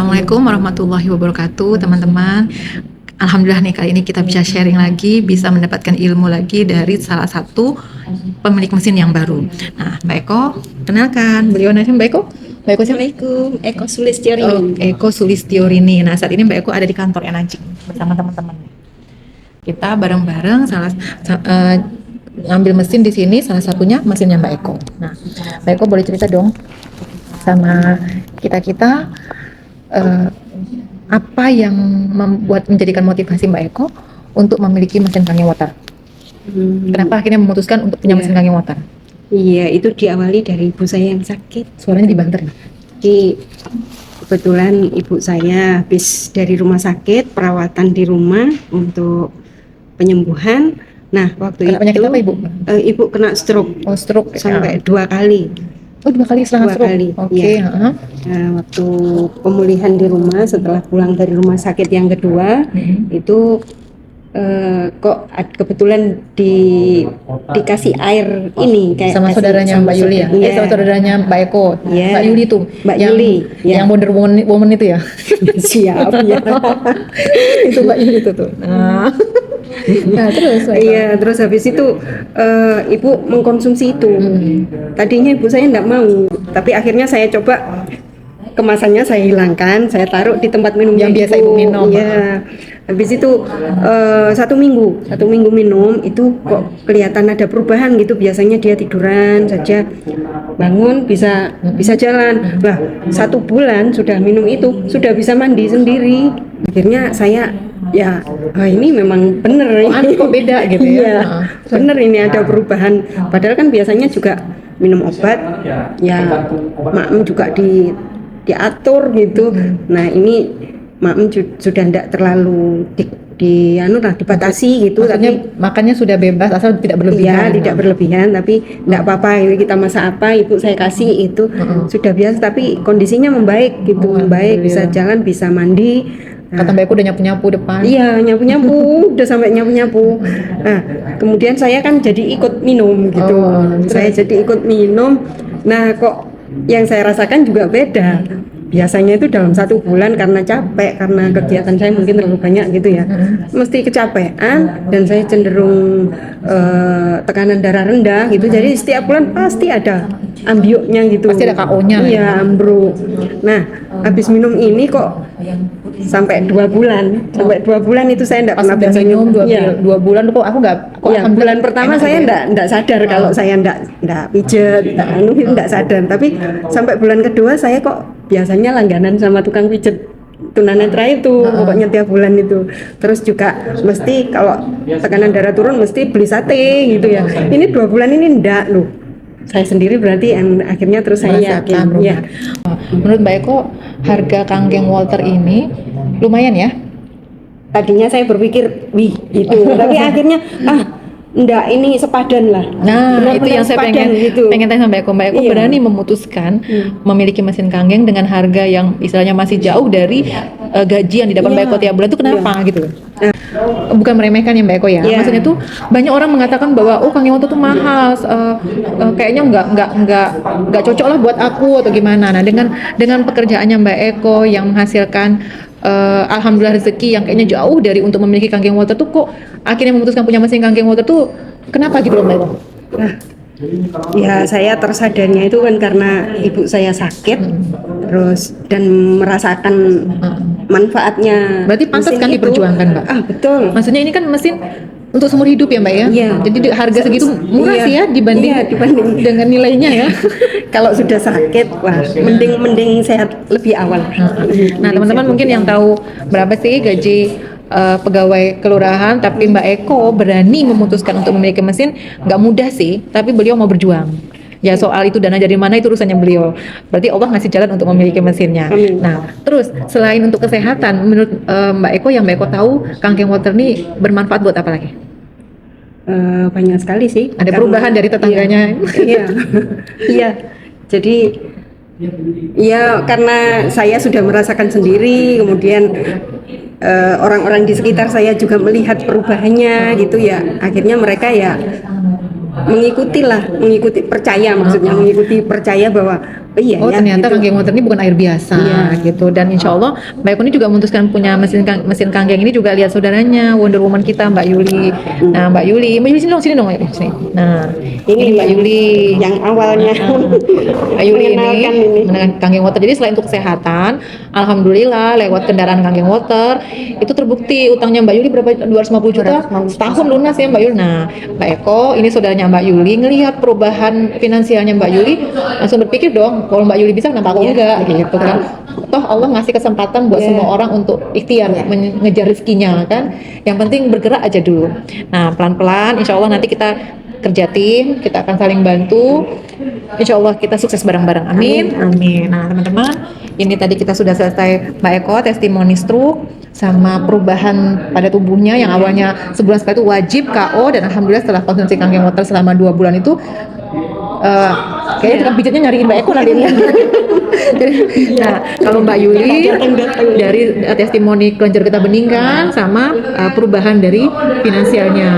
Assalamualaikum warahmatullahi wabarakatuh, teman-teman. Alhamdulillah nih, kali ini kita bisa sharing lagi, bisa mendapatkan ilmu lagi dari salah satu pemilik mesin yang baru. Nah, Mbak Eko, kenalkan, beliau namanya Mbak Eko. Mbak Eko siapa? Assalamualaikum, Eko Sulistyorini. Eko Sulistyorini. Nah, saat ini Mbak Eko ada di kantor Enajing bersama teman-teman. Kita bareng-bareng ngambil mesin di sini, salah satunya mesinnya Mbak Eko. Nah, Mbak Eko boleh cerita dong sama kita apa yang menjadikan motivasi Mbak Eko untuk memiliki mesin Kangen Water? Kenapa akhirnya memutuskan untuk punya mesin Kangen Water? Iya, itu diawali dari ibu saya yang sakit. Suaranya dibanter ya? Jadi kebetulan ibu saya habis dari rumah sakit, perawatan di rumah untuk penyembuhan. Nah, waktu Kena penyakit apa Ibu? Ibu kena stroke. Oh, stroke sampai 2 kali. Oh, 2 kali serangan stroke? Kali. Oke. Ya. Nah, waktu pemulihan di rumah setelah pulang dari rumah sakit yang kedua, itu kok kebetulan dikasih air ini kayak sama saudaranya Mbak Yuli ya? Iya. Sama saudaranya Mbak Eko. Iya. Mbak Yuli tuh. Mbak Yuli. Yang Wonder Woman itu ya? Siap ya. Itu Mbak Yuli itu tuh. Nah, terus iya, terus habis itu ibu mengkonsumsi itu. Tadinya ibu saya enggak mau, tapi akhirnya saya coba, kemasannya saya hilangkan, saya taruh di tempat minum yang biasa ibu minum. Iya. Habis itu 1 minggu minum itu kok kelihatan ada perubahan gitu. Biasanya dia tiduran saja, bangun bisa jalan. Lah 1 bulan sudah minum itu, sudah bisa mandi sendiri. Akhirnya saya ini memang bener ini kok beda gitu ya. Bener ini ada perubahan. Padahal kan biasanya juga minum obat ya, maem juga diatur gitu. Nah, ini maem sudah tidak terlalu dibatasi gitu. Maksudnya tapi makannya sudah bebas asal tidak berlebihan. Iya, tidak berlebihan, tapi tidak apa-apa. Ini kita masak apa, ibu saya kasih itu sudah biasa. Tapi kondisinya membaik gitu, membaik, bisa jalan, bisa mandi. Kata Mbak Eko udah nyapu-nyapu depan. Iya, nyapu-nyapu, udah sampai nyapu-nyapu. Nah, kemudian saya kan jadi ikut minum gitu. Saya jadi ikut minum. Nah, kok yang saya rasakan juga beda. Biasanya itu dalam 1 bulan karena capek, karena kegiatan saya mungkin terlalu banyak gitu ya, mesti kecapean dan saya cenderung tekanan darah rendah gitu. Jadi setiap bulan pasti ada ambiuknya gitu. Pasti ada KO-nya. Iya, ambruk. Nah, habis minum ini kok sampai 2 bulan, itu saya enggak pernah biasa minum 2 bulan kok aku enggak. Bulan pertama saya enggak sadar kalau saya enggak pijet, enggak sadar. Tapi sampai bulan kedua saya kok biasanya langganan sama tukang pijet tunanetra itu, pokoknya tiap bulan itu. Terus juga mesti kalau tekanan darah turun mesti beli sate gitu ya. Ini 2 bulan ini enggak loh. Saya sendiri berarti akhirnya terus saya yakin. Ya. Menurut Mbak Eko, harga Kangen Water ini lumayan ya? Tadinya saya berpikir, gitu. Tapi akhirnya enggak, ini sepadan lah. Nah, benar-benar itu yang saya pengen tanya sama Mbak Eko. Mbak Eko berani memutuskan memiliki mesin Kangen dengan harga yang istilahnya masih jauh dari gaji yang didapat Mbak Eko tiap bulan itu kenapa gitu? Bukan meremehkan ya Mbak Eko ya. Maksudnya tuh banyak orang mengatakan bahwa Kangen Water tuh mahal, kayaknya nggak cocok lah buat aku atau gimana. Nah, dengan pekerjaannya Mbak Eko yang menghasilkan alhamdulillah rezeki yang kayaknya jauh dari untuk memiliki Kangen Water tuh, kok akhirnya memutuskan punya mesin Kangen Water tuh kenapa gitu loh Mbak Eko? Nah, ya saya tersadarnya itu kan karena ibu saya sakit terus dan merasakan manfaatnya. Berarti pantas kan diperjuangkan Mbak? Betul. Maksudnya ini kan mesin untuk seumur hidup ya Mbak ya? Iya. Jadi harga segitu murah sih ya dibanding dengan nilainya ya. Kalau sudah sakit, wah mending sehat lebih awal. Nah, teman-teman mungkin yang tahu berapa sih gaji pegawai kelurahan, tapi Mbak Eko berani memutuskan untuk memiliki mesin, nggak mudah sih, tapi beliau mau berjuang. Ya, soal itu dana dari mana itu urusannya beliau. Berarti Allah ngasih jalan untuk memiliki mesinnya. Nah, terus selain untuk kesehatan, menurut Mbak Eko yang Mbak Eko tahu, Kangen Water ini bermanfaat buat apa lagi? Banyak sekali sih. Ada perubahan dari tetangganya. Iya. Jadi karena saya sudah merasakan sendiri, kemudian orang-orang di sekitar saya juga melihat perubahannya gitu ya. Akhirnya mereka ya mengikuti percaya bahwa iya Oh ya, ternyata gitu. kanggeng water ini bukan air biasa Iya. gitu. Dan insya Allah Mbak Eko ini juga memutuskan punya mesin kanggeng ini juga lihat saudaranya Wonder Woman kita Mbak Yuli. Nah Mbak Yuli sini dong Mbak sini. Nah ini Mbak yang, Yuli yang awalnya Mbak Yuli mengenalkan ini ini. dengan kanggeng water. Jadi selain untuk kesehatan, alhamdulillah lewat kendaraan kanggeng water itu terbukti utangnya Mbak Yuli berapa 250 juta setahun lunas ya Mbak Yuli. Nah Mbak Eko ini saudaranya Mbak Yuli ngelihat perubahan finansialnya Mbak Yuli langsung berpikir dong kalau Mbak Yuli bisa kenapa aku enggak gitu kan. Toh Allah ngasih kesempatan buat semua orang untuk ikhtiar mengejar rezekinya kan. Yang penting bergerak aja dulu. Nah pelan-pelan insya Allah nanti kita kerja tim, kita akan saling bantu. Insya Allah kita sukses bareng-bareng. Amin. Amin. Nah teman-teman, ini tadi kita sudah selesai Mbak Eko testimoni stroke sama perubahan pada tubuhnya yang awalnya sebulan sekali itu wajib KO dan alhamdulillah setelah konsumsi kanggeng water selama 2 bulan itu kayaknya tukang pijatnya nyariin Mbak Eko nanti. Nah, kalau Mbak Yuli dari testimoni kelenjar getah bening kan sama perubahan dari finansialnya.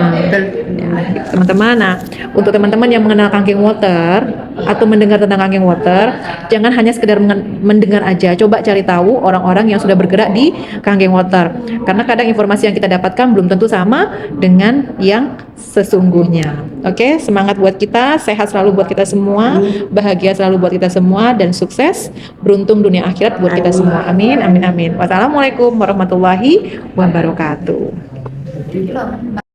Ya, teman-teman. Nah, untuk teman-teman yang mengenal kanggeng water atau mendengar tentang kanggeng water, jangan hanya sekedar mendengar aja. Coba cari tahu orang-orang yang sudah bergerak di kanggeng water. Karena kadang informasi yang kita dapatkan belum tentu sama dengan yang sesungguhnya. Oke, semangat buat kita, sehat selalu buat kita semua, bahagia selalu buat kita semua dan sukses beruntung dunia akhirat buat kita semua. Amin, amin, amin. Wassalamualaikum warahmatullahi wabarakatuh.